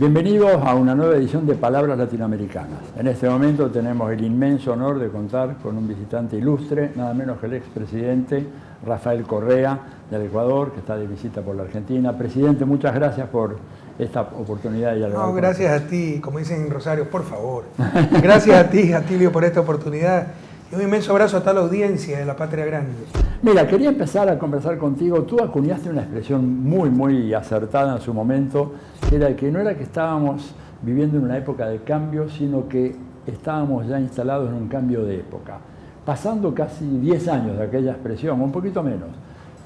Bienvenidos a una nueva edición de Palabras Latinoamericanas. En este momento tenemos el inmenso honor de contar con un visitante ilustre, nada menos que el expresidente Rafael Correa del Ecuador, que está de visita por la Argentina. Presidente, muchas gracias por esta oportunidad. No, gracias a ti, como dicen en Rosario, por favor. Gracias a ti, Atilio, por esta oportunidad. Y un inmenso abrazo a toda la audiencia de La Patria Grande. Mira, quería empezar a conversar contigo. Tú acuñaste una expresión muy acertada en su momento, que era que no era que estábamos viviendo en una época de cambio, sino que estábamos ya instalados en un cambio de época. Pasando casi 10 años de aquella expresión, un poquito menos,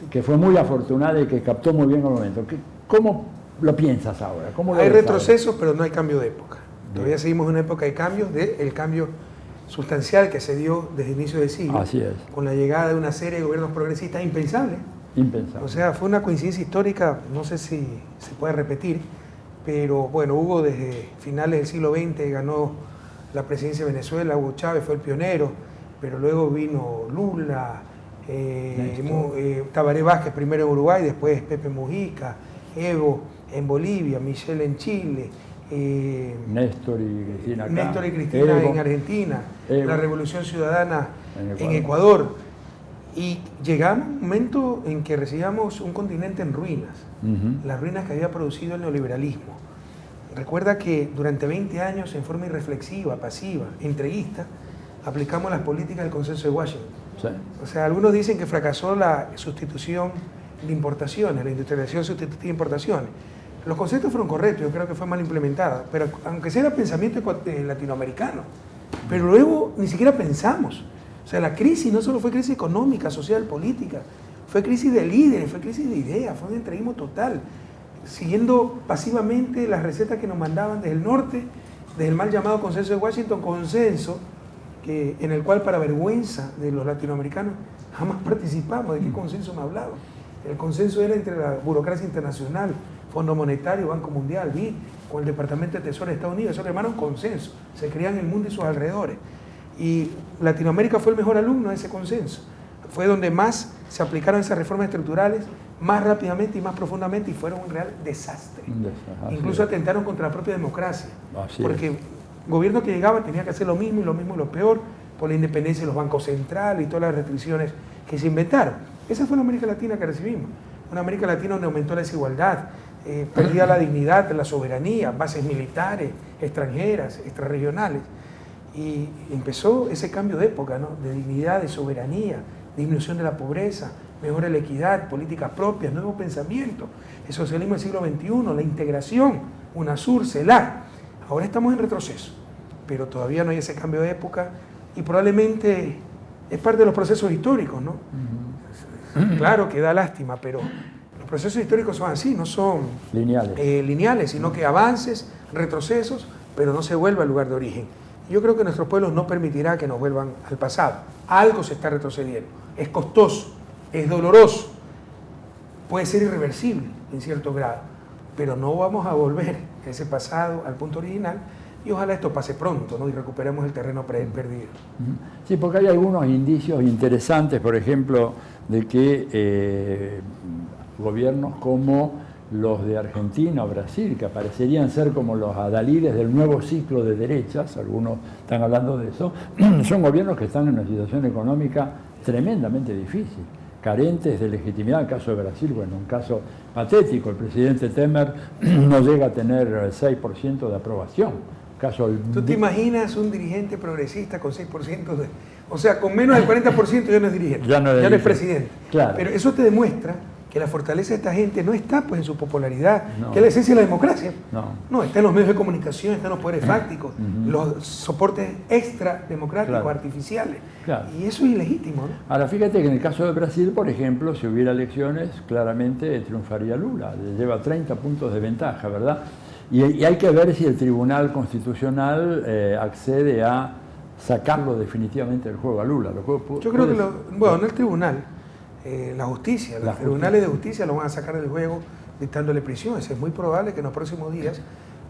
que fue muy afortunada y que captó muy bien el momento. ¿Cómo lo piensas ahora? Hay retrocesos, pero no hay cambio de época. Todavía seguimos en una época de cambios, el cambio sustancial que se dio desde el inicio del siglo. Así es. Con la llegada de una serie de gobiernos progresistas impensable. Impensable. O sea, fue una coincidencia histórica, no sé si se puede repetir, pero bueno, Hugo desde finales del siglo XX ganó la presidencia de Venezuela, Hugo Chávez fue el pionero, pero luego vino Lula, Tabaré Vázquez primero en Uruguay, después Pepe Mujica, Evo en Bolivia, Michelle en Chile, Néstor y Cristina acá. Néstor y Cristina en Argentina, la Revolución Ciudadana en Ecuador. Y llegamos a un momento en que recibíamos un continente en ruinas, las ruinas que había producido el neoliberalismo. Recuerda que durante 20 años, en forma irreflexiva, pasiva, entreguista, aplicamos las políticas del Consenso de Washington. Sí. O sea, algunos dicen que fracasó la sustitución de importaciones, la industrialización sustitutiva de importaciones. Los conceptos fueron correctos, yo creo que fue mal implementada, pero aunque sea pensamiento latinoamericano, pero luego ni siquiera pensamos. O sea, la crisis no solo fue crisis económica, social, política, fue crisis de líderes, fue crisis de ideas, fue un entreguismo total, siguiendo pasivamente las recetas que nos mandaban desde el norte, desde el mal llamado Consenso de Washington, consenso en el cual, para vergüenza de los latinoamericanos, jamás participamos. ¿De qué consenso me hablaba? El consenso era entre la burocracia internacional, Fondo Monetario, Banco Mundial, BID, con el Departamento de Tesoro de Estados Unidos. Eso le llamaron consenso, se creían el mundo y sus alrededores. Y Latinoamérica fue el mejor alumno de ese consenso. Fue donde más se aplicaron esas reformas estructurales, más rápidamente y más profundamente, y fueron un real desastre. Incluso atentaron contra la propia democracia. Porque el gobierno que llegaba tenía que hacer lo mismo y lo peor, por la independencia de los bancos centrales y todas las restricciones que se inventaron. Esa fue la América Latina que recibimos. Una América Latina donde aumentó la desigualdad, perdía la dignidad, la soberanía, bases militares, extranjeras, extrarregionales. Y empezó ese cambio de época, ¿no? De dignidad, de soberanía, disminución de la pobreza, mejora la equidad, políticas propias, nuevo pensamiento, el socialismo del siglo XXI, la integración, UNASUR, CELAC. Ahora estamos en retroceso, pero todavía no hay ese cambio de época y probablemente es parte de los procesos históricos, ¿no? Claro que da lástima, pero los procesos históricos son así, no son lineales, sino que avances, retrocesos, pero no se vuelve al lugar de origen. Yo creo que nuestros pueblos no permitirá que nos vuelvan al pasado. Algo se está retrocediendo. Es costoso, es doloroso, puede ser irreversible en cierto grado, pero no vamos a volver a ese pasado, al punto original, y ojalá esto pase pronto, ¿no? Y recuperemos el terreno perdido. Sí, porque hay algunos indicios interesantes, por ejemplo, de que gobiernos como los de Argentina o Brasil, que parecerían ser como los adalides del nuevo ciclo de derechas, algunos están hablando de eso, son gobiernos que están en una situación económica tremendamente difícil, carentes de legitimidad. En el caso de Brasil, bueno, un caso patético, el presidente Temer no llega a tener el 6% de aprobación. ¿Tú te imaginas un dirigente progresista con 6% de... O sea, con menos del 40% ya no es dirigente, ya no es presidente. Claro. Pero eso te demuestra que la fortaleza de esta gente no está pues en su popularidad, que es la esencia de la democracia. No, está en los medios de comunicación, está en los poderes fácticos, los soportes extrademocráticos, artificiales. Claro. Y eso es ilegítimo, ¿no? Ahora, fíjate que en el caso de Brasil, por ejemplo, si hubiera elecciones, claramente triunfaría Lula. Lleva 30 puntos de ventaja, ¿verdad? Y hay que ver si el Tribunal Constitucional accede a sacarlo definitivamente del juego a Lula. Yo creo que, no el tribunal, la justicia, los tribunales de justicia lo van a sacar del juego dictándole prisión. Es muy probable que en los próximos días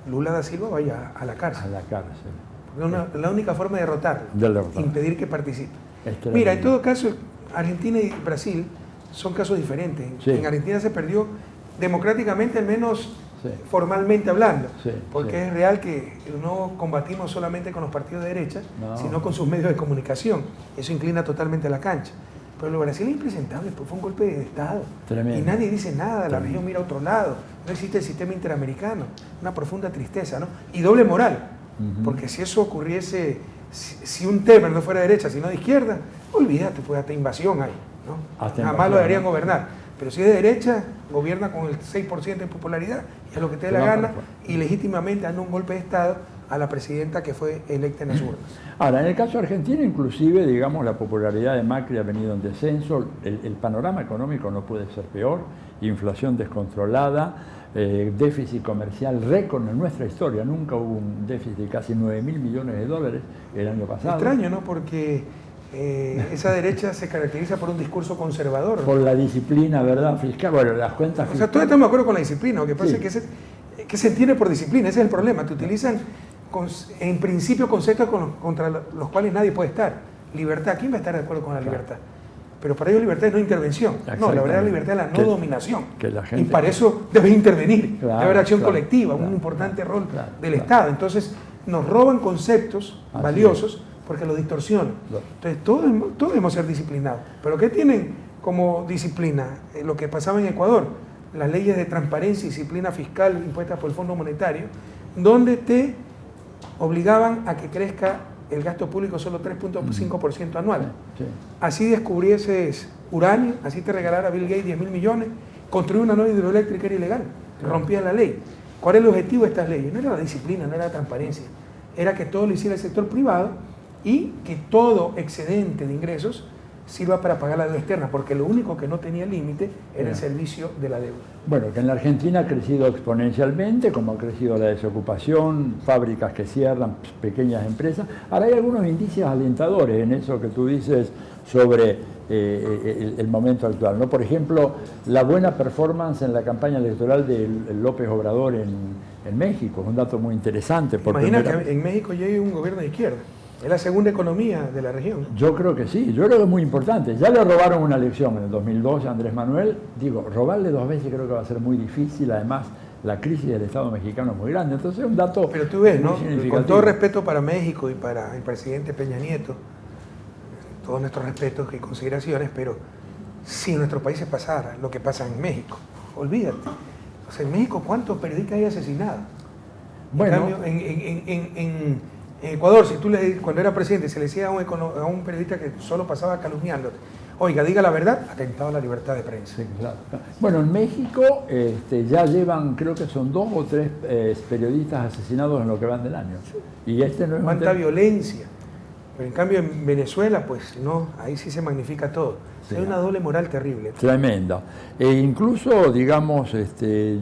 Lula da Silva vaya a la cárcel. A la cárcel. Porque la única forma de derrotarlo, impedir que participe. Mira, en todo caso, Argentina y Brasil son casos diferentes. Sí. En Argentina se perdió democráticamente al menos sí. Formalmente hablando, Sí, porque sí. es real que no combatimos solamente con los partidos de derecha, No. sino con sus medios de comunicación. Eso inclina totalmente la cancha. Pero lo de Brasil es impresentable, pues fue un golpe de Estado. Tremendo. Y nadie dice nada, la Tremendo. región mira a otro lado, no existe el sistema interamericano, una profunda tristeza, ¿no? Y doble moral, porque si eso ocurriese, si un Temer no fuera de derecha, sino de izquierda, olvídate, pues hasta invasión hay, ¿no? Hasta Jamás invasión, lo deberían ¿no? gobernar. Pero si es de derecha, gobierna con el 6% de popularidad, y es lo que te dé la No, gana, perfecto. y legítimamente anda un golpe de Estado a la presidenta que fue electa en las urnas. Ahora, en el caso de Argentina, inclusive, digamos, la popularidad de Macri ha venido en descenso, el panorama económico no puede ser peor, inflación descontrolada, déficit comercial récord en nuestra historia, nunca hubo un déficit de casi 9.000 millones de dólares el año pasado. Extraño, ¿no? Porque esa derecha se caracteriza por un discurso conservador. Por la disciplina, ¿verdad? Fiscal, bueno, las cuentas O sea, fiscales. todos estamos de acuerdo con la disciplina, lo que pasa Sí. es que se entiende por disciplina, ese es el problema. Te utilizan en principio conceptos contra los cuales nadie puede estar. Libertad, ¿quién va a estar de acuerdo con la libertad? Pero para ellos libertad es no intervención. No, la verdad la libertad es la no dominación. Que la gente, y para eso debes intervenir, claro, debe haber acción claro, colectiva, claro, un importante rol claro, del claro. Estado. Entonces nos roban conceptos Así valiosos porque los distorsionan. Claro. Entonces todos debemos ser disciplinados. ¿Pero qué tienen como disciplina? Lo que pasaba en Ecuador, las leyes de transparencia y disciplina fiscal impuestas por el Fondo Monetario, donde te obligaban a que crezca el gasto público solo 3.5% anual. Sí. Así descubrieses uranio, así te regalara Bill Gates 10.000 millones, construir una nueva hidroeléctrica era ilegal, rompía la ley. ¿Cuál es el objetivo de estas leyes? No era la disciplina, no era la transparencia, era que todo lo hiciera el sector privado y que todo excedente de ingresos sirva para pagar la deuda externa, porque lo único que no tenía límite era el servicio de la deuda. Bueno, que en la Argentina ha crecido exponencialmente, como ha crecido la desocupación, fábricas que cierran, pequeñas empresas. Ahora hay algunos indicios alentadores en eso que tú dices sobre el momento actual, ¿no? Por ejemplo, la buena performance en la campaña electoral de López Obrador en México, es un dato muy interesante. Imagina que en México llegue un gobierno de izquierda. Es la segunda economía de la región. Yo creo que sí, yo creo que es muy importante. Ya le robaron una elección en el 2002 a Andrés Manuel. Digo, robarle 2 veces creo que va a ser muy difícil. Además, la crisis del Estado mexicano es muy grande. Entonces es un dato. Pero tú ves, muy ¿no? significativo. Con todo respeto para México y para el presidente Peña Nieto, todos nuestros respetos y consideraciones, pero si en nuestro país se pasara lo que pasa en México, olvídate. O sea, en México, ¿cuántos periodistas hay asesinados? Bueno, En cambio, en Ecuador, si tú cuando era presidente se le decía a un periodista que solo pasaba calumniándote, oiga, diga la verdad, atentado a la libertad de prensa. sí, claro. Bueno, en México ya llevan, creo que son 2 o 3 periodistas asesinados en lo que van del año. Y este no es Cuánta violencia. Pero en cambio en Venezuela, pues no, ahí sí se magnifica todo. Sí. Hay una doble moral terrible. Tremenda. E incluso, digamos,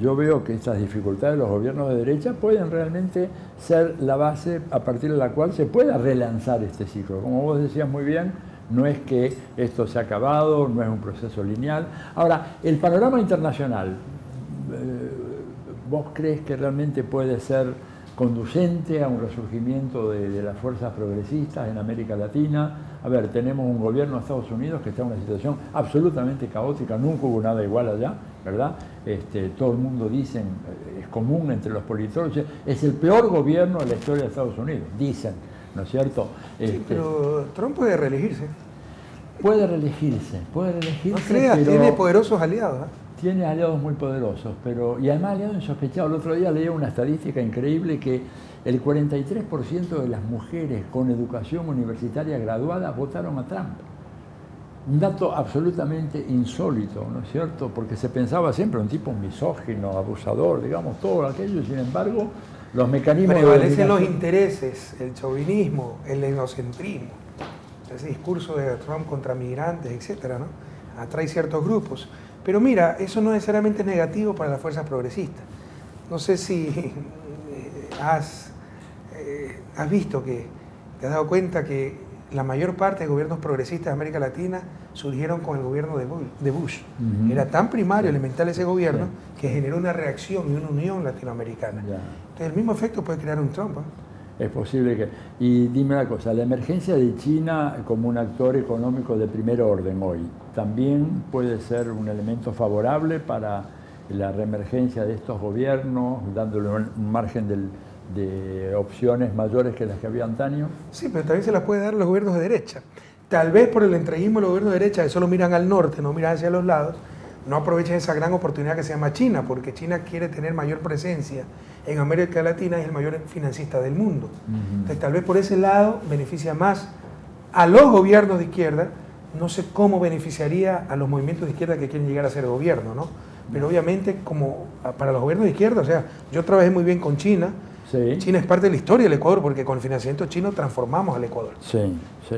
yo veo que estas dificultades de los gobiernos de derecha pueden realmente ser la base a partir de la cual se pueda relanzar este ciclo. Como vos decías muy bien, no es que esto se ha acabado, no es un proceso lineal. Ahora, el panorama internacional, ¿vos crees que realmente puede ser conducente a un resurgimiento de las fuerzas progresistas en América Latina? A ver, tenemos un gobierno de Estados Unidos que está en una situación absolutamente caótica, nunca hubo nada igual allá, ¿verdad? Todo el mundo dice, es común entre los politólogos, es el peor gobierno de la historia de Estados Unidos, dicen, ¿no es cierto? Sí, pero Trump puede reelegirse. Puede reelegirse, No creas, pero tiene poderosos aliados. ¿Eh? tiene aliados muy poderosos, y además aliados insospechados. El otro día leí una estadística increíble que el 43% de las mujeres con educación universitaria graduada votaron a Trump. Un dato absolutamente insólito, ¿no es cierto? Porque se pensaba siempre un tipo misógino, abusador, digamos, todo aquello, y sin embargo, los mecanismos Prevalecen de los intereses, el chauvinismo, el etnocentrismo, ese discurso de Trump contra migrantes, etcétera, ¿no? Atrae ciertos grupos. Pero mira, eso no necesariamente es negativo para las fuerzas progresistas. No sé si has visto que te has dado cuenta que la mayor parte de gobiernos progresistas de América Latina surgieron con el gobierno de Bush. Uh-huh. Era tan primario, Sí. elemental ese gobierno, Sí. que generó una reacción y una unión latinoamericana. Ya. Entonces el mismo efecto puede crear un Trump. Es posible que... Y dime una cosa, la emergencia de China como un actor económico de primer orden hoy, ¿también puede ser un elemento favorable para la reemergencia de estos gobiernos, dándole un margen de opciones mayores que las que había antaño? Sí, pero también se las puede dar los gobiernos de derecha. Tal vez por el entreguismo de los gobiernos de derecha, que solo miran al norte, no miran hacia los lados, no aprovechan esa gran oportunidad que se llama China, porque China quiere tener mayor presencia en América Latina y es el mayor financista del mundo. Entonces, tal vez por ese lado beneficia más a los gobiernos de izquierda. No sé cómo beneficiaría a los movimientos de izquierda que quieren llegar a ser gobierno, ¿no? Pero obviamente, como para los gobiernos de izquierda, o sea, yo trabajé muy bien con China. Sí. China es parte de la historia del Ecuador, porque con el financiamiento chino transformamos al Ecuador. Sí, sí.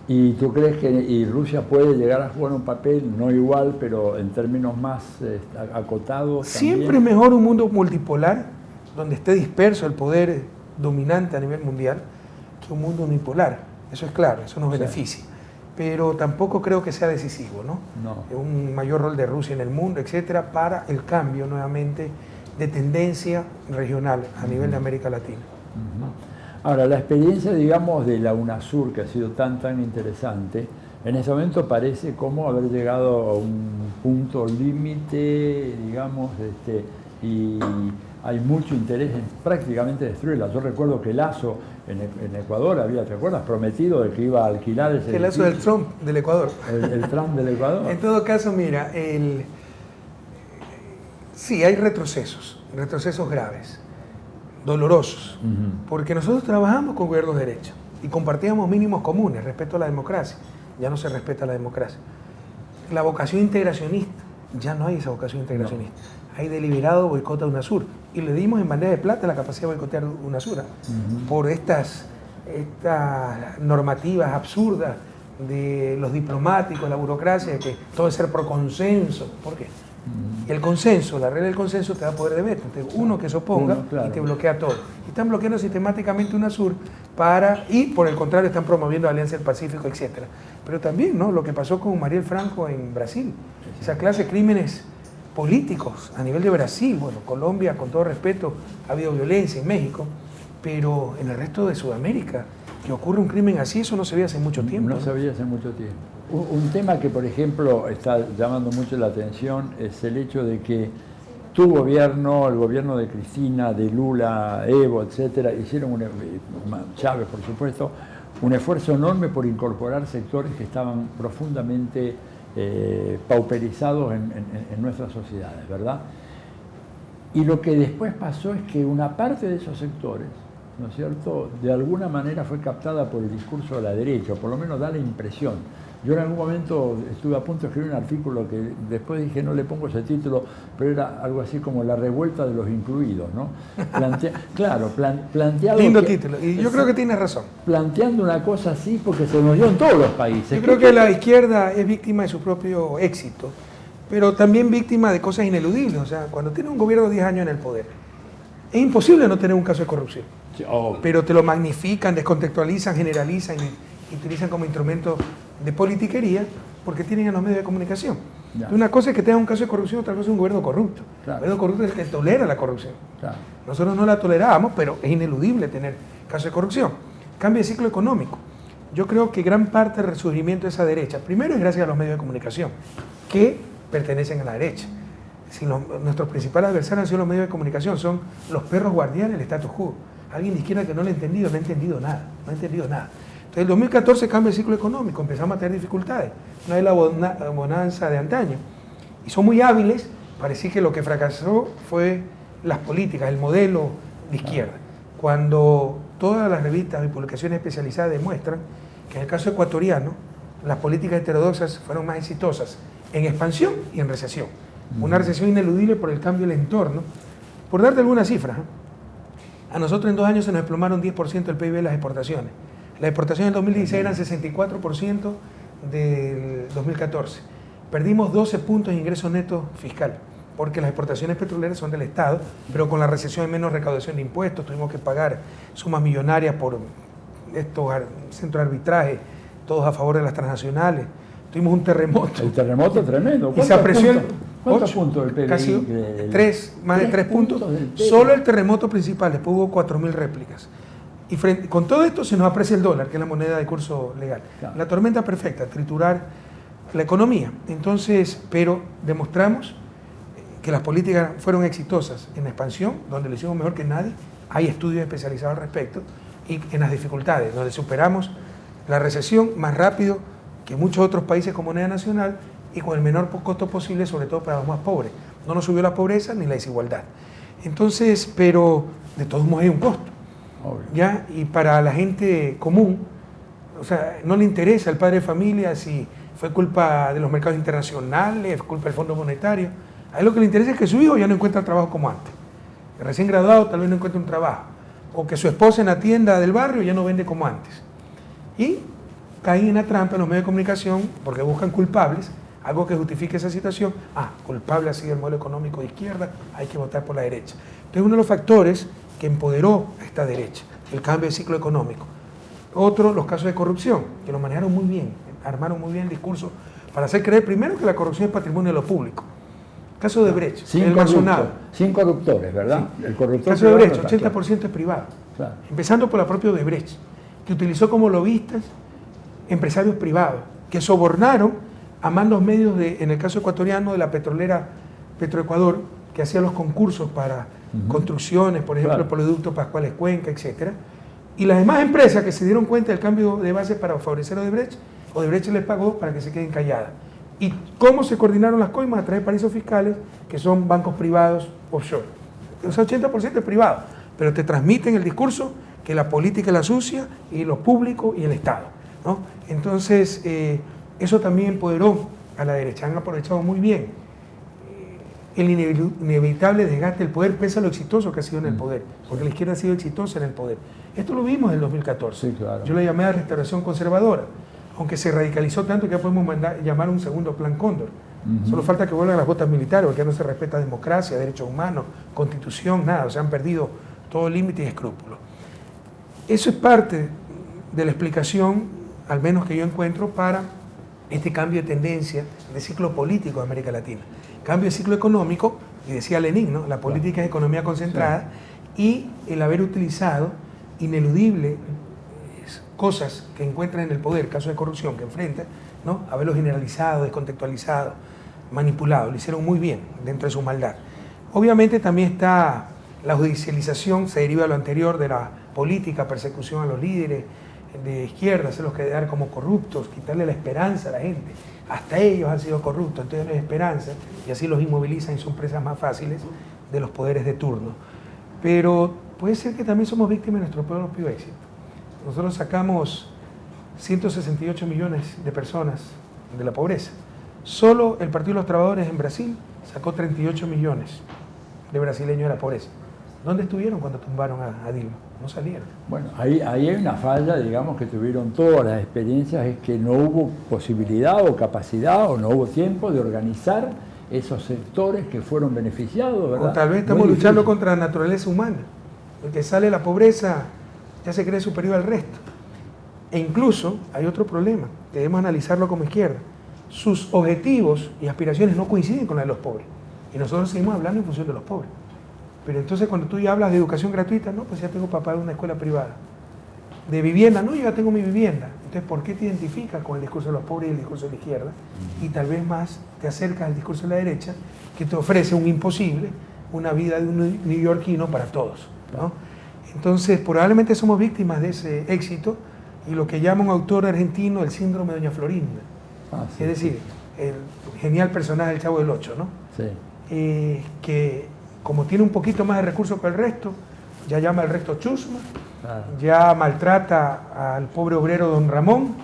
¿Y tú crees que Rusia puede llegar a jugar un papel, no igual, pero en términos más acotados? Siempre es mejor un mundo multipolar, donde esté disperso el poder dominante a nivel mundial, que un mundo unipolar. Eso es claro, eso nos beneficia. Pero tampoco creo que sea decisivo, ¿no? Un mayor rol de Rusia en el mundo, etcétera, para el cambio nuevamente de tendencia regional a nivel de América Latina. Ahora, la experiencia, digamos, de la UNASUR, que ha sido tan interesante, en ese momento parece como haber llegado a un punto límite, digamos, y hay mucho interés en prácticamente destruirla. Yo recuerdo que Lasso en Ecuador había, ¿te acuerdas?, prometido de que iba a alquilar ese El Lasso del Trump del Ecuador. El Trump del Ecuador. En todo caso, mira, sí, hay retrocesos graves, dolorosos, porque nosotros trabajamos con gobiernos de derecha y compartíamos mínimos comunes respecto a la democracia. Ya no se respeta la democracia. La vocación integracionista, ya no hay esa vocación integracionista. Hay deliberado boicot a UNASUR y le dimos en bandeja de plata la capacidad de boicotear UNASUR por estas normativas absurdas de los diplomáticos, la burocracia, que todo es ser por consenso. ¿Por qué? El consenso, la regla del consenso te da poder de veto. Uno que se oponga y te bloquea todo. Y están bloqueando sistemáticamente UNASUR y por el contrario están promoviendo la Alianza del Pacífico, etc. Pero también, ¿no?, lo que pasó con Mariel Franco en Brasil, esa clase de crímenes políticos a nivel de Brasil. Bueno, Colombia, con todo respeto, ha habido violencia en México, pero en el resto de Sudamérica, que ocurre un crimen así, eso no se veía hace mucho tiempo. No se veía hace mucho tiempo. Un tema que, por ejemplo, está llamando mucho la atención es el hecho de que tu gobierno, el gobierno de Cristina, de Lula, Evo, etcétera, hicieron, Chávez, por supuesto, un esfuerzo enorme por incorporar sectores que estaban profundamente pauperizados en nuestras sociedades, ¿verdad? Y lo que después pasó es que una parte de esos sectores, ¿no es cierto?, de alguna manera fue captada por el discurso de la derecha, o por lo menos da la impresión. Yo en algún momento estuve a punto de escribir un artículo que después dije, no le pongo ese título, pero era algo así como la revuelta de los incluidos, ¿no? Planteado... Lindo título, y yo creo que tienes razón. Planteando una cosa así porque se nos dio en todos los países. Yo creo que la izquierda es víctima de su propio éxito, pero también víctima de cosas ineludibles. O sea, cuando tienes un gobierno de 10 años en el poder, es imposible no tener un caso de corrupción. Sí, pero te lo magnifican, descontextualizan, generalizan y utilizan como instrumento de politiquería porque tienen a los medios de comunicación. Una cosa es que tenga un caso de corrupción, otra cosa es un gobierno corrupto. El gobierno corrupto es el que tolera la corrupción. Nosotros no la tolerábamos, pero es ineludible tener casos de corrupción. Cambio de ciclo económico. Yo creo que gran parte del resurgimiento de esa derecha, primero es gracias a los medios de comunicación, que pertenecen a la derecha. Si nuestros principales adversarios han sido los medios de comunicación, son los perros guardianes del status quo. Alguien de izquierda que no lo ha entendido, no ha entendido nada. Entonces, el 2014 cambia el ciclo económico, empezamos a tener dificultades. No hay la bonanza de antaño. Y son muy hábiles para decir que lo que fracasó fue las políticas, el modelo de izquierda. Cuando todas las revistas y publicaciones especializadas demuestran que en el caso ecuatoriano, las políticas heterodoxas fueron más exitosas en expansión y en recesión. Una recesión ineludible por el cambio del entorno. Por darte algunas cifras, a nosotros en 2 años se nos desplomaron 10% del PIB de las exportaciones. Las exportaciones en 2016 eran 64% del 2014. Perdimos 12 puntos de ingreso neto fiscal, porque las exportaciones petroleras son del Estado, pero con la recesión hay menos recaudación de impuestos, tuvimos que pagar sumas millonarias por estos centros de arbitraje, todos a favor de las transnacionales. Tuvimos un terremoto. El terremoto tremendo. Y se apreció ¿Cuántos puntos del PBI? Casi más de 3 puntos. Solo el terremoto principal, después hubo 4.000 réplicas. Y con todo esto se nos aprecia el dólar, que es la moneda de curso legal. Claro. La tormenta perfecta, triturar la economía. Entonces, pero demostramos que las políticas fueron exitosas en la expansión, donde lo hicimos mejor que nadie, hay estudios especializados al respecto, y en las dificultades, donde superamos la recesión más rápido que muchos otros países con moneda nacional y con el menor costo posible, sobre todo para los más pobres. No nos subió la pobreza ni la desigualdad. Entonces, pero de todos modos hay un costo, ¿ya? Y para la gente común, o sea, no le interesa al padre de familia si fue culpa de los mercados internacionales, fue culpa del Fondo Monetario. A él lo que le interesa es que su hijo ya no encuentra trabajo como antes. El recién graduado tal vez no encuentre un trabajo. O que su esposa en la tienda del barrio ya no vende como antes. Y caen en la trampa en los medios de comunicación porque buscan culpables, algo que justifique esa situación. Culpable ha sido el modelo económico de izquierda, hay que votar por la derecha. Entonces, uno de los factores que empoderó a esta derecha, el cambio de ciclo económico. Otro, los casos de corrupción, que lo manejaron muy bien, armaron muy bien el discurso para hacer creer primero que la corrupción es patrimonio de lo público. Caso de Brecht, el masonado. Sin corruptores, ¿verdad? Sí. El corruptor caso de Brecht, privado, 80% es privado. Claro. Empezando por la propia Odebrecht, que utilizó como lobistas empresarios privados, que sobornaron a mandos medios, en el caso ecuatoriano, de la petrolera Petroecuador, que hacía los concursos para construcciones, por ejemplo, el Oleoducto Pascuales Cuenca, etc. Y las demás empresas que se dieron cuenta del cambio de base para favorecer a Odebrecht, Odebrecht les pagó para que se queden calladas. ¿Y cómo se coordinaron las coimas? A través de paraísos fiscales, que son bancos privados offshore. O sea, 80% es privado, pero te transmiten el discurso que la política es la sucia, y lo público y el Estado, ¿no? Entonces, eso también empoderó a la derecha. Han aprovechado muy bien el inevitable desgaste del poder, pese a lo exitoso que ha sido en el poder, porque la izquierda ha sido exitosa en el poder. Esto lo vimos en el 2014. Sí, claro. Yo le llamé a restauración conservadora, aunque se radicalizó tanto que ya podemos llamar un segundo plan Cóndor. Solo falta que vuelvan las botas militares, porque ya no se respeta democracia, derechos humanos, constitución, nada. O sea, han perdido todo límite y escrúpulo. Eso es parte de la explicación, al menos que yo encuentro, para este cambio de tendencia de ciclo político de América Latina. Cambio de ciclo económico, y decía Lenin, ¿no? La política es economía concentrada, y el haber utilizado ineludible cosas que encuentran en el poder, casos de corrupción que enfrentan, ¿no? Haberlo generalizado, descontextualizado, manipulado, lo hicieron muy bien dentro de su maldad. Obviamente también está la judicialización, se deriva de lo anterior, de la política, persecución a los líderes de izquierda, hacerlos quedar como corruptos, quitarle la esperanza a la gente. Hasta ellos han sido corruptos, entonces no hay esperanza, y así los inmovilizan y son presas más fáciles de los poderes de turno. Pero puede ser que también somos víctimas de nuestro propio éxito. Nosotros sacamos 168 millones de personas de la pobreza. Solo el Partido de los Trabajadores en Brasil sacó 38 millones de brasileños de la pobreza. ¿Dónde estuvieron cuando tumbaron a Dilma? No salieron. Bueno, ahí hay una falla, digamos, que tuvieron todas las experiencias, es que no hubo posibilidad o capacidad o no hubo tiempo de organizar esos sectores que fueron beneficiados, ¿verdad? O tal vez estamos luchando contra la naturaleza humana. El que sale de la pobreza ya se cree superior al resto. E incluso hay otro problema, debemos analizarlo como izquierda. Sus objetivos y aspiraciones no coinciden con la de los pobres. Y nosotros seguimos hablando en función de los pobres. Pero entonces cuando tú ya hablas de educación gratuita, no, pues ya tengo para pagar una escuela privada. De vivienda, no, yo ya tengo mi vivienda. Entonces, ¿por qué te identificas con el discurso de los pobres y el discurso de la izquierda? Y tal vez más te acercas al discurso de la derecha, que te ofrece un imposible, una vida de un neoyorquino para todos, ¿no? Entonces, probablemente somos víctimas de ese éxito y lo que llama un autor argentino el síndrome de Doña Florinda. Sí, es decir, el genial personaje del Chavo del Ocho, ¿no? Sí. Que como tiene un poquito más de recursos que el resto, ya llama al resto chusma, Claro. ya maltrata al pobre obrero don Ramón,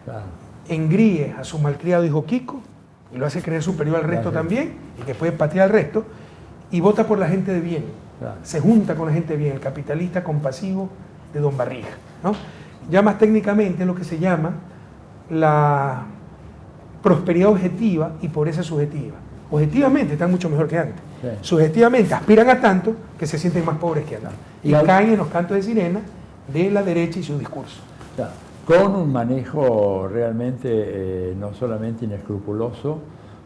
Claro. engríe a su malcriado hijo Kiko, y lo hace creer superior al resto también, y que puede patear al resto, y vota por la gente de bien. Claro. Se junta con la gente de bien, el capitalista compasivo de don Barriga, ¿no? Ya más técnicamente es lo que se llama la prosperidad objetiva y pobreza subjetiva. Objetivamente están mucho mejor que antes. Sí. Subjetivamente aspiran a tanto que se sienten más pobres que antes. Y caen en los cantos de sirena de la derecha y su discurso. Claro. Con un manejo realmente no solamente inescrupuloso,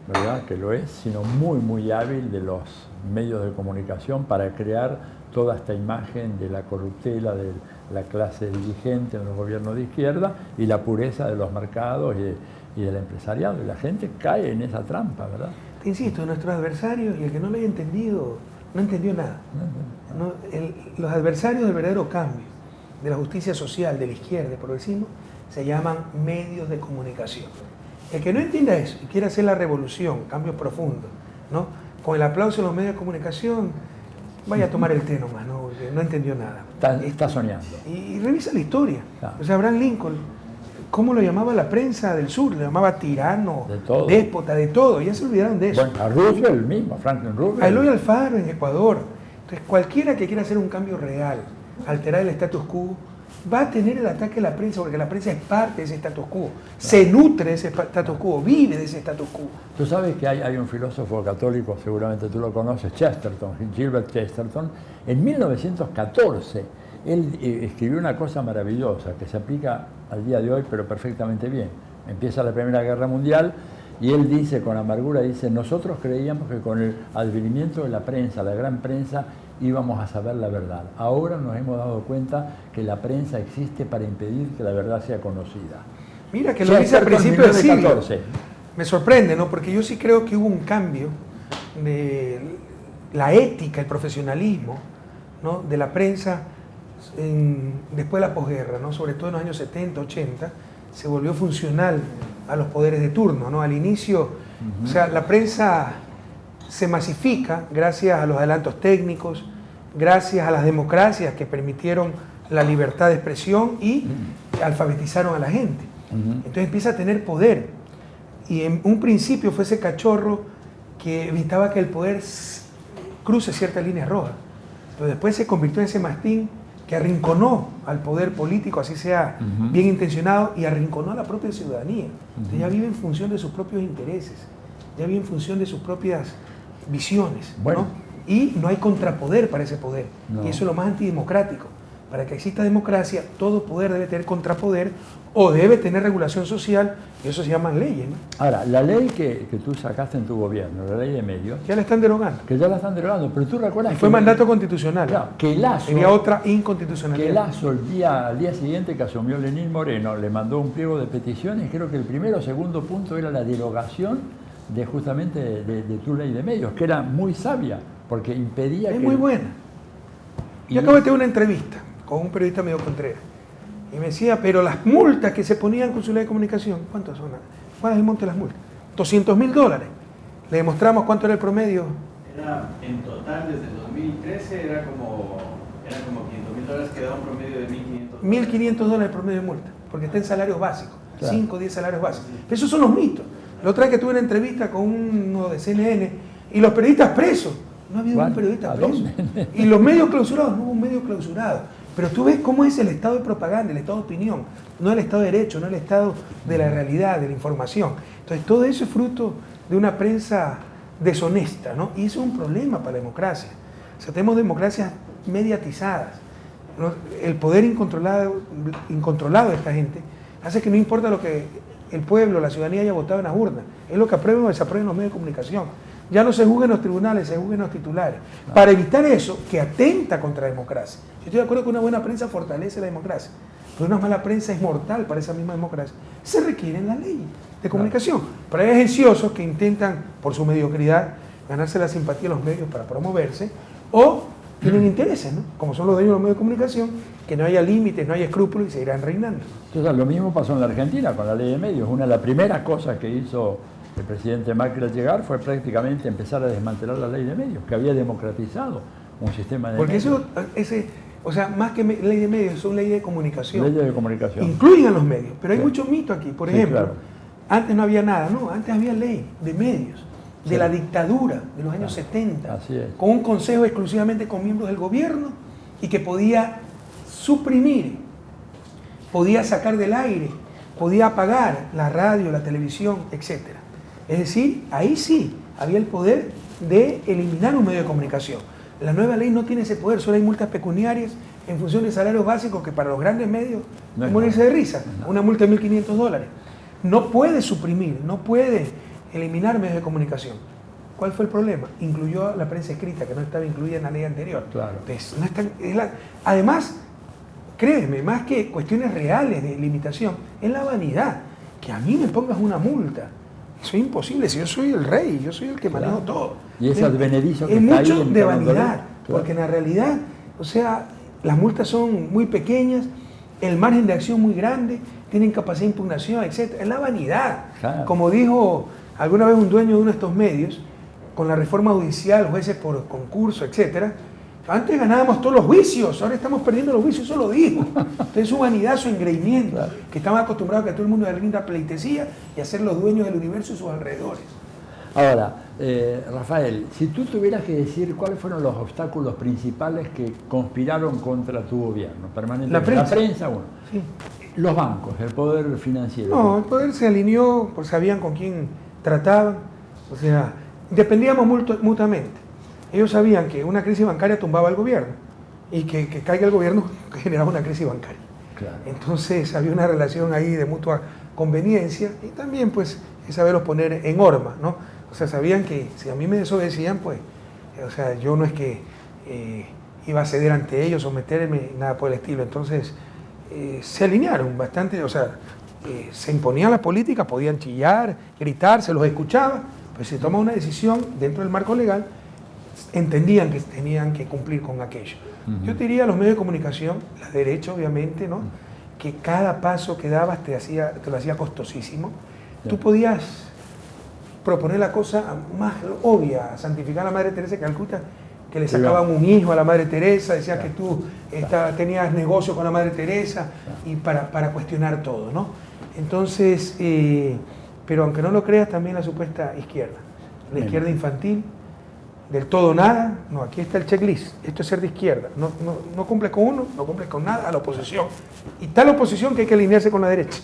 ¿verdad?, que lo es, sino muy, muy hábil de los medios de comunicación para crear toda esta imagen de la corruptela de la clase dirigente en los gobiernos de izquierda y la pureza de los mercados y del empresariado. Y la gente cae en esa trampa, ¿verdad? Te insisto, nuestros adversarios, y el que no lo haya entendido, no entendió nada. Los adversarios del verdadero cambio, de la justicia social, de la izquierda, del progresismo, se llaman medios de comunicación. El que no entienda eso y quiere hacer la revolución, cambios profundos, ¿no? Con el aplauso de los medios de comunicación, vaya a tomar el té nomás, ¿no? Porque no entendió nada. Está soñando. Y revisa la historia. Claro. O sea, Abraham Lincoln, ¿cómo lo llamaba la prensa del sur? Lo llamaba tirano, De déspota, de todo. Ya se olvidaron de eso. Bueno, a Roosevelt el mismo, a Franklin Roosevelt. A Eloy Alfaro en Ecuador. Entonces, cualquiera que quiera hacer un cambio real, alterar el status quo, va a tener el ataque de la prensa, porque la prensa es parte de ese status quo, se nutre de ese status quo, vive de ese status quo. Tú sabes que hay un filósofo católico, seguramente tú lo conoces, Chesterton, Gilbert Chesterton. En 1914, él escribió una cosa maravillosa que se aplica al día de hoy, pero perfectamente bien. Empieza la Primera Guerra Mundial y él dice, con amargura, dice, nosotros creíamos que con el advenimiento de la prensa, la gran prensa, íbamos a saber la verdad. Ahora nos hemos dado cuenta que la prensa existe para impedir que la verdad sea conocida. Mira que lo dice al principio del siglo. 14. Me sorprende, ¿no? Porque yo sí creo que hubo un cambio de la ética, el profesionalismo, ¿no? De la prensa después de la posguerra, ¿no? Sobre todo en los años 70, 80, se volvió funcional a los poderes de turno, ¿no? Al inicio, o sea, la prensa se masifica gracias a los adelantos técnicos, gracias a las democracias que permitieron la libertad de expresión y alfabetizaron a la gente. Entonces empieza a tener poder. Y en un principio fue ese cachorro que evitaba que el poder cruce ciertas líneas rojas. Pero después se convirtió en ese mastín que arrinconó al poder político, así sea bien intencionado, y arrinconó a la propia ciudadanía. Entonces ya vive en función de sus propios intereses, ya vive en función de sus propias visiones, bueno, ¿no? Y no hay contrapoder para ese poder. No. Y eso es lo más antidemocrático. Para que exista democracia, todo poder debe tener contrapoder o debe tener regulación social, y eso se llaman leyes, ¿no? Ahora, la ley que tú sacaste en tu gobierno, la ley de medios, Ya la están derogando. que ya la están derogando, pero tú recuerdas Y fue mandato constitucional. Claro, que Lazo, Sería otra inconstitucionalidad. que Lazo al día siguiente que asumió Lenín Moreno, le mandó un pliego de peticiones, creo que el primero o segundo punto era la derogación de justamente de tu ley de medios, que era muy sabia, porque impedía Es muy buena. Yo acabo de tener una entrevista con un periodista medio Contreras, y me decía, pero las multas que se ponían con su ley de comunicación, ¿cuántas son? ¿Cuál es el monto de las multas? $200.000. Le demostramos cuánto era el promedio. Era en total desde el 2013 era como $500.000, que daba un promedio de $1.500. $1.500 el promedio de multa, porque está en salarios básicos, Claro. 5 o 10 salarios básicos. Pero esos son los mitos. La otra vez que tuve una entrevista con uno de CNN y los periodistas presos. No ha habido un periodista preso. Y los medios clausurados, no hubo un medio clausurado. Pero tú ves cómo es el estado de propaganda, el estado de opinión, no el estado de derecho, no el estado de la realidad, de la información. Entonces todo eso es fruto de una prensa deshonesta, ¿no? Y eso es un problema para la democracia. O sea, tenemos democracias mediatizadas, ¿no? El poder incontrolado de esta gente hace que no importa lo que el pueblo, la ciudadanía haya votado en las urnas, es lo que aprueben o desaprueben los medios de comunicación. Ya no se juzga en los tribunales, se juzga en los titulares. Para evitar eso, que atenta contra la democracia. Yo estoy de acuerdo que una buena prensa fortalece la democracia, pero una mala prensa es mortal para esa misma democracia. Se requieren las leyes de comunicación. Pero hay agenciosos que intentan, por su mediocridad, ganarse la simpatía de los medios para promoverse, o tienen intereses, ¿no? Como son los dueños de los medios de comunicación, que no haya límites, no haya escrúpulos y se irán reinando. Entonces, lo mismo pasó en la Argentina con la ley de medios. Una de las primeras cosas que hizo el presidente Macri al llegar fue prácticamente empezar a desmantelar la ley de medios, que había democratizado un sistema de Porque medios. o sea, más que ley de medios, son leyes de comunicación. Leyes de comunicación. Incluyen a los medios, pero hay Sí. mucho mito aquí. Por Sí, ejemplo, claro. antes no había nada, no, antes había ley de medios, de la dictadura de los años 70, Así es. con un consejo exclusivamente con miembros del gobierno y que podía suprimir, podía sacar del aire, podía apagar la radio, la televisión, etc. Es decir, ahí sí había el poder de eliminar un medio de comunicación. La nueva ley no tiene ese poder, solo hay multas pecuniarias en función de salarios básicos que para los grandes medios No es es morirse nada. de risa. Una multa de $1.500. No puede suprimir, no puede eliminar medios de comunicación. ¿Cuál fue el problema? Incluyó la prensa escrita, que no estaba incluida en la ley anterior. Claro. Entonces, no está- además, créeme, más que cuestiones reales de limitación, es la vanidad. Que a mí me pongas una multa Eso es imposible, si yo soy el rey, yo soy el que manejo todo. Y ese advenedizo que es está mucho ahí de en vanidad, claro. porque en la realidad, o sea, las multas son muy pequeñas, el margen de acción muy grande, tienen capacidad de impugnación, etc. Es la vanidad. Claro. Como dijo alguna vez un dueño de uno de estos medios, con la reforma judicial, jueces por concurso, etc. Antes ganábamos todos los juicios, ahora estamos perdiendo los juicios, eso lo dijo. Entonces su vanidad, su engreimiento, Claro. que estaban acostumbrados a que todo el mundo le rinda pleitesía y a ser los dueños del universo y sus alrededores. Ahora, Rafael, si tú tuvieras que decir cuáles fueron los obstáculos principales que conspiraron contra tu gobierno permanentemente. La prensa, uno. Sí. Los bancos, el poder financiero. No, el poder se alineó, pues sabían con quién trataban, o sea, dependíamos mutuamente. Ellos sabían que una crisis bancaria tumbaba al gobierno y que caiga el gobierno generaba una crisis bancaria. Claro. Entonces había una relación ahí de mutua conveniencia y también pues saberlos poner en norma, ¿no? O sea, sabían que si a mí me desobedecían, pues, o sea, yo no es que iba a ceder ante ellos, someterme, nada por el estilo. Entonces se alinearon bastante, o sea, se imponían las políticas, podían chillar, gritar, se los escuchaba, pues se toma una decisión dentro del marco legal, entendían que tenían que cumplir con aquello. Yo te diría a los medios de comunicación, la derecha obviamente, ¿no? Que cada paso que dabas te lo hacía costosísimo. Tú podías proponer la cosa más obvia, santificar a la Madre Teresa de Calcuta, que le sacaban un hijo a la Madre Teresa, decía que tú tenías negocio con la Madre Teresa, y para cuestionar todo, ¿no? Entonces, pero aunque no lo creas, también la supuesta izquierda, la izquierda infantil, del todo nada, no, aquí está el checklist, esto es ser de izquierda, no cumples con uno, no cumples con nada, a la oposición. Y tal oposición que hay que alinearse con la derecha.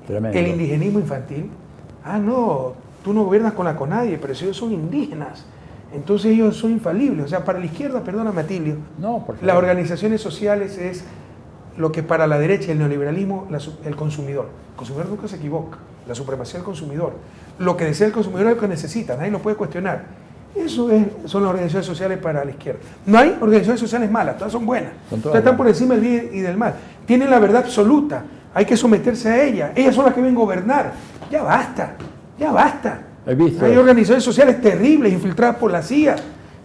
Tremendo. El indigenismo infantil, no, tú no gobiernas con nadie, pero si ellos son indígenas, entonces ellos son infalibles. O sea, para la izquierda, perdóname Atilio, las organizaciones sociales es lo que para la derecha y el neoliberalismo, el consumidor. El consumidor nunca se equivoca, la supremacía del consumidor. Lo que desea el consumidor es lo que necesita, nadie lo puede cuestionar. Eso son las organizaciones sociales para la izquierda. No hay organizaciones sociales malas, todas son buenas. Todas están por encima del bien y del mal. Tienen la verdad absoluta, hay que someterse a ella. Ellas son las que deben gobernar. Ya basta, ya basta. Hay organizaciones sociales terribles, infiltradas por la CIA,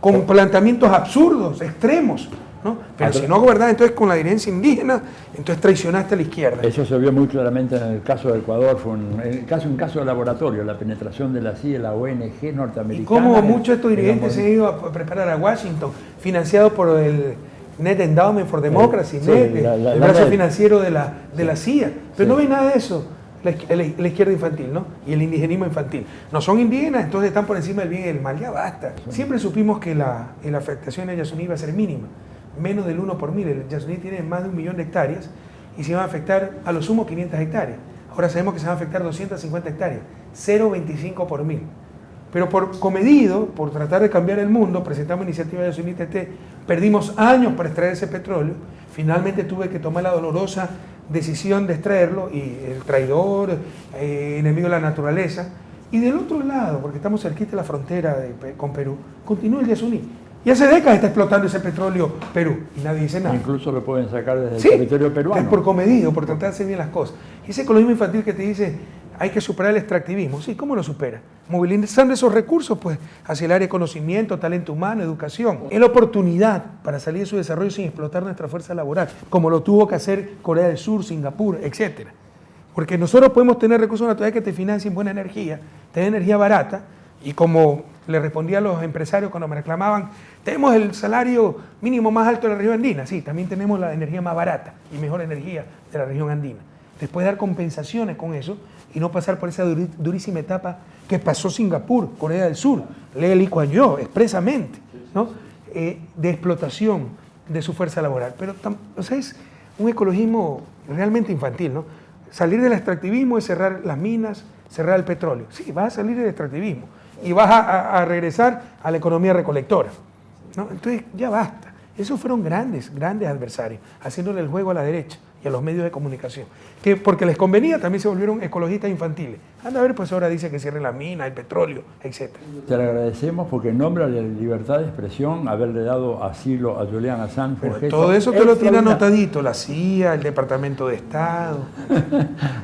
con planteamientos absurdos, extremos, ¿no? Pero si no gobernás entonces con la dirigencia indígena, entonces traicionaste a la izquierda. Eso se vio muy claramente en el caso de Ecuador, fue un caso de laboratorio, la penetración de la CIA, la ONG norteamericana. Y cómo muchos de estos dirigentes se han ido a preparar a Washington, financiados por el Net Endowment for Democracy, el brazo financiero de la CIA. Pero no ven nada de eso. La izquierda infantil, ¿no? Y el indigenismo infantil. No son indígenas, entonces están por encima del bien y del mal. Ya basta. Siempre supimos que la afectación de Yasuní iba a ser mínima, menos del 1 por 1000. El Yasuní tiene más de 1 millón de hectáreas y se van a afectar a lo sumo 500 hectáreas. Ahora sabemos que se van a afectar 250 hectáreas, 0,25 por 1000. Pero por comedido, por tratar de cambiar el mundo, presentamos iniciativa de Yasuní TT, perdimos años para extraer ese petróleo. Finalmente tuve que tomar la dolorosa decisión de extraerlo, y el traidor, enemigo de la naturaleza. Y del otro lado, porque estamos cerquita de la frontera con Perú, continúa el Yasuní. Y hace décadas está explotando ese petróleo Perú y nadie dice nada. Incluso lo pueden sacar desde el territorio peruano. Es por comedido, por tratar de hacer bien las cosas. Y ese ecologismo infantil que te dice hay que superar el extractivismo. Sí, ¿cómo lo supera? Movilizando esos recursos pues, hacia el área de conocimiento, talento humano, educación. Es la oportunidad para salir de su desarrollo sin explotar nuestra fuerza laboral, como lo tuvo que hacer Corea del Sur, Singapur, etc. Porque nosotros podemos tener recursos naturales que te financien buena energía, tener energía barata, y como le respondía a los empresarios cuando me reclamaban, tenemos el salario mínimo más alto de la región andina. Sí, también tenemos la energía más barata y mejor energía de la región andina. Después dar compensaciones con eso y no pasar por esa durísima etapa que pasó Singapur, Corea del Sur, Lee Kuan Yew, expresamente, ¿no? De explotación de su fuerza laboral. Pero o sea, es un ecologismo realmente infantil, ¿no? Salir del extractivismo es cerrar las minas, cerrar el petróleo. Sí, vas a salir del extractivismo y vas a regresar a la economía recolectora, ¿no? Entonces ya basta. Esos fueron grandes adversarios, haciéndole el juego a la derecha y a los medios de comunicación. Que porque les convenía también se volvieron ecologistas infantiles. Anda a ver, pues ahora dice que cierren la mina, el petróleo, etc. Te lo agradecemos porque en nombre de la libertad de expresión, haberle dado asilo a Julian Assange. Pero todo eso te lo tiene anotadito, la CIA, el Departamento de Estado.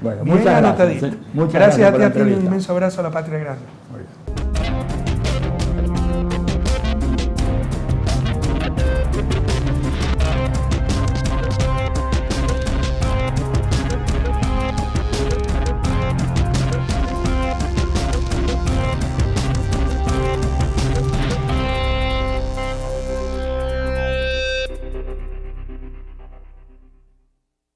Bueno, bien muchas anotadito. gracias. Muchas Gracias a ti, por la a ti, un entrevista. inmenso abrazo a la patria grande.